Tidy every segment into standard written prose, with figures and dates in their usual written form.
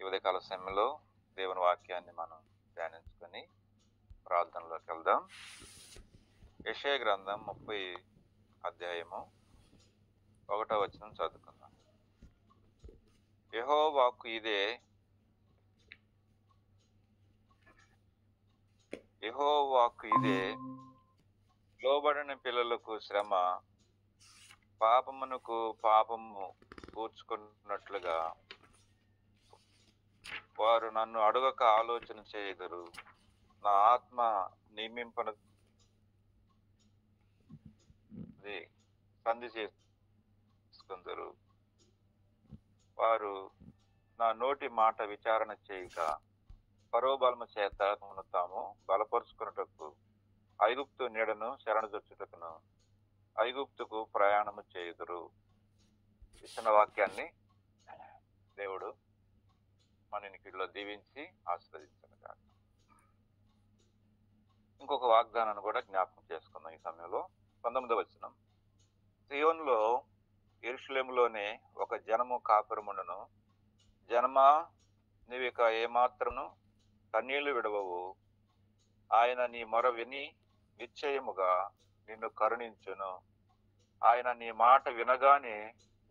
ఉదయకాల సమయంలో దేవుని వాక్యాన్ని మనం ధ్యానించుకొని ప్రార్థనలోకి వెళ్దాం. యెషయా గ్రంథం 30 అధ్యాయము 1వ వచనం చదువుకుందాం. యెహోవా వాక్కు ఇదే, యెహోవా వాక్కు ఇదే, లోబడిన పిల్లలకు శ్రమ, పాపమునకు పాపము కూర్చుకున్నట్లుగా వారు నన్ను అడగక ఆలోచన చేయుదురు. నా ఆత్మ నియమింపనది సంధి చేసుకుందరు. వారు నా నోటి మాట విచారణ చేయక పరోబలము చేత తాము బలపరుచుకున్నటకు ఐగుప్తు నీడను శరణుజొచ్చుటకును ఐగుప్తుకు ప్రయాణము చేయుదురు. ఇచ్చిన వాక్యాన్ని దేవుడు మన ఇనికిడిలో దీవించి ఆశీర్వదించుగాక. ఇంకొక వాగ్దానాన్ని కూడా జ్ఞాపకం చేసుకుందాం ఈ సమయంలో. 19వ వచనం, సియోనులో యెరూషలేములోనే ఒక జనము కాపురముండును. జనమా, నీవిక ఏమాత్రము కన్నీళ్లు విడవవు. ఆయన నీ మొర విని నిశ్చయముగా నిన్ను కరుణించును. ఆయన నీ మాట వినగానే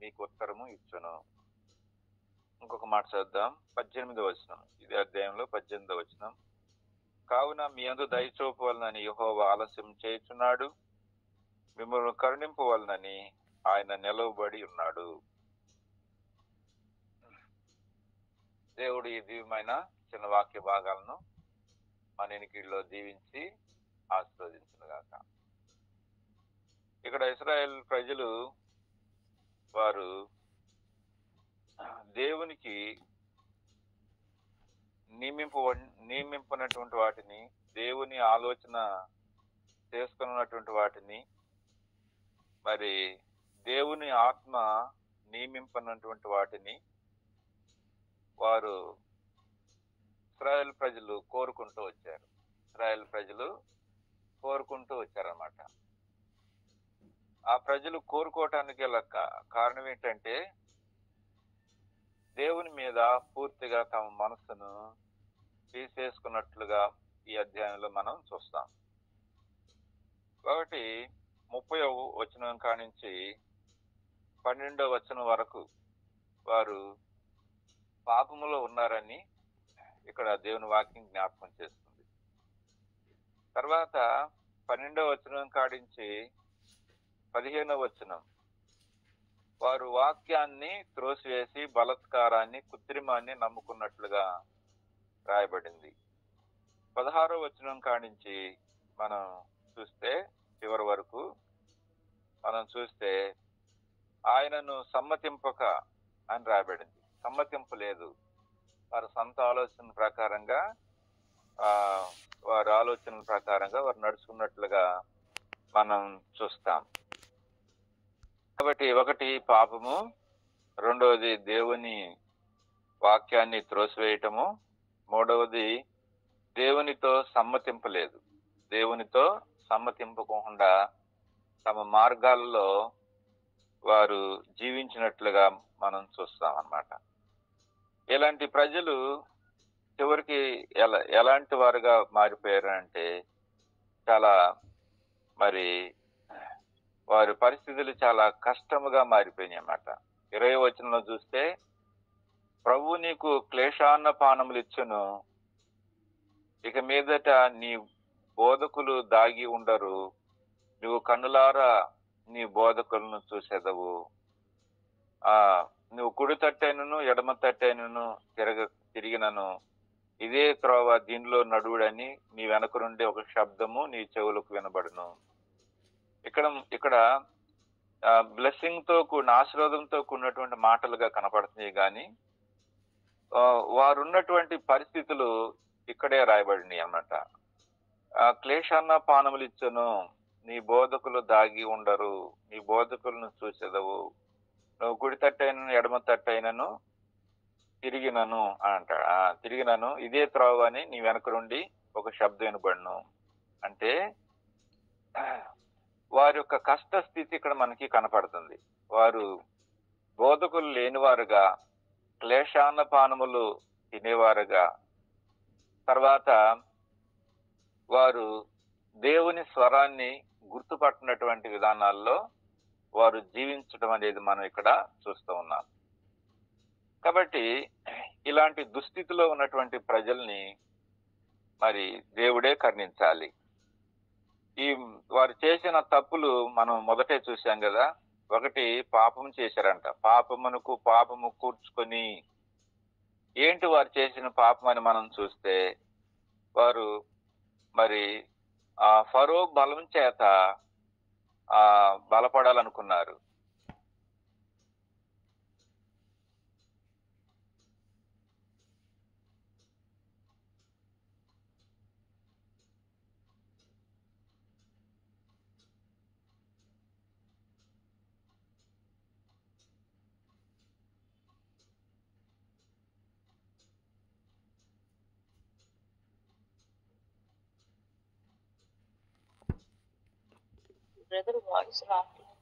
నీకు ఉత్తరము ఇచ్చును. ఇంకొక మాట చదువుదాం. 18వ వచనం, ఇదే అధ్యాయంలో 18వ వచనం, కావున మీ యందు దయచూపవలనని యెహోవా ఆలస్యం చేయుచున్నాడు, మిమ్మల్ని కరుణింపవలనని ఆయన నిలవబడి ఉన్నాడు. దేవుడు ఈ దివ్యమైన చిన్న వాక్య భాగాలను మన ఇనికిడిలో దీవించి ఆశీర్వదించునుగాక. ఇక్కడ ఇశ్రాయేల్ ప్రజలు వారు దేవునికి నియమింపనటువంటి వాటిని, దేవుని ఆలోచన చేసుకున్నటువంటి వాటిని, మరి దేవుని ఆత్మ నియమింపనటువంటి వాటిని వారు ఇశ్రాయేల్ ప్రజలు కోరుకుంటూ వచ్చారు. ఇశ్రాయేల్ ప్రజలు కోరుకుంటూ వచ్చారన్నమాట. ఆ ప్రజలు కోరుకోవటానికి గల కారణం ఏంటంటే, దేవుని మీద పూర్తిగా తమ మనస్సును తీసేసుకున్నట్లుగా ఈ అధ్యాయంలో మనం చూస్తాం. కాబట్టి 30వ వచనం కానించి 12వ వచనం వరకు వారు పాపములో ఉన్నారని ఇక్కడ దేవుని వాక్యం జ్ఞాపకం చేస్తుంది. తర్వాత 12వ వచనం కాడించి 15వ వచనం, వారు వాక్యాన్ని త్రోసివేసి బలత్కారాన్ని, కృత్రిమాన్ని నమ్ముకున్నట్లుగా రాయబడింది. 16వ వచనం కాడించి మనం చూస్తే చివరి వరకు మనం చూస్తే ఆయనను సమ్మతింపక అని రాయబడింది. సమ్మతింపలేదు. వారి సొంత ఆలోచన ప్రకారంగా వారి ఆలోచనల ప్రకారంగా వారు నడుచుకున్నట్లుగా మనం చూస్తాం. కాబట్టి ఒకటి పాపము, రెండవది దేవుని వాక్యాన్ని త్రోసివేయటము, మూడవది దేవునితో సమ్మతింపలేదు. దేవునితో సమ్మతింపకుండా తమ మార్గాల్లో వారు జీవించినట్లుగా మనం చూస్తాం అన్నమాట. ఇలాంటి ప్రజలు చివరికి ఎలాంటి వారుగా మారిపోయారు అంటే, చాలా మరి వారి పరిస్థితులు చాలా కష్టముగా మారిపోయినాయి అన్నమాట. 20వ వచనంలో చూస్తే, ప్రభు నీకు క్లేశాన్న పానములు ఇచ్చును, ఇక మీదట నీ బోధకులు దాగి ఉండరు, నువ్వు కన్నులారా నీ బోధకులను చూసేదవు. నువ్వు కుడి తట్టైనను ఎడమ తట్టైనను తిరిగినను ఇదే త్రోవ, దీనిలో నడువుడని నీ వెనక నుండి ఒక శబ్దము నీ చెవులకు వినబడును. ఇక్కడ బ్లెస్సింగ్ తో కూడిన, ఆశీర్వాదంతో కూడినటువంటి మాటలుగా కనపడుతున్నాయి, కానీ వారున్నటువంటి పరిస్థితులు ఇక్కడే రాయబడినాయి అన్నమాట. క్లేశాన్న పానములు ఇచ్చును, నీ బోధకులు దాగి ఉండరు, నీ బోధకులను చూసేదవు, నువ్వు కుడి తట్టైనను ఎడమ తట్టైనను తిరిగినను అంటాడు. తిరిగినను ఇదే త్రోవ అని నీ వెనక నుండి ఒక శబ్దం వినబడును. అంటే వారి యొక్క కష్ట స్థితి ఇక్కడ మనకి కనపడుతుంది. వారు బోధకులు లేనివారుగా, క్లేశాన్న పానములు తినేవారుగా, తర్వాత వారు దేవుని స్వరాన్ని గుర్తుపట్టినటువంటి విధానాల్లో వారు జీవించడం అనేది మనం ఇక్కడ చూస్తూ ఉన్నాం. కాబట్టి ఇలాంటి దుస్థితిలో ఉన్నటువంటి ప్రజల్ని మరి దేవుడే కరుణించాలి. ఈ వారు చేసిన తప్పులు మనం మొదటే చూసాం కదా. ఒకటి, పాపం చేశారంట. పాపమునకు పాపము కూర్చుకొని, ఏంటి వారు చేసిన పాపం అని మనం చూస్తే, వారు మరి ఫరో బలం చేత బలపడాలనుకున్నారు. బ్రదర్ వాయిస్ రావట్లేదు.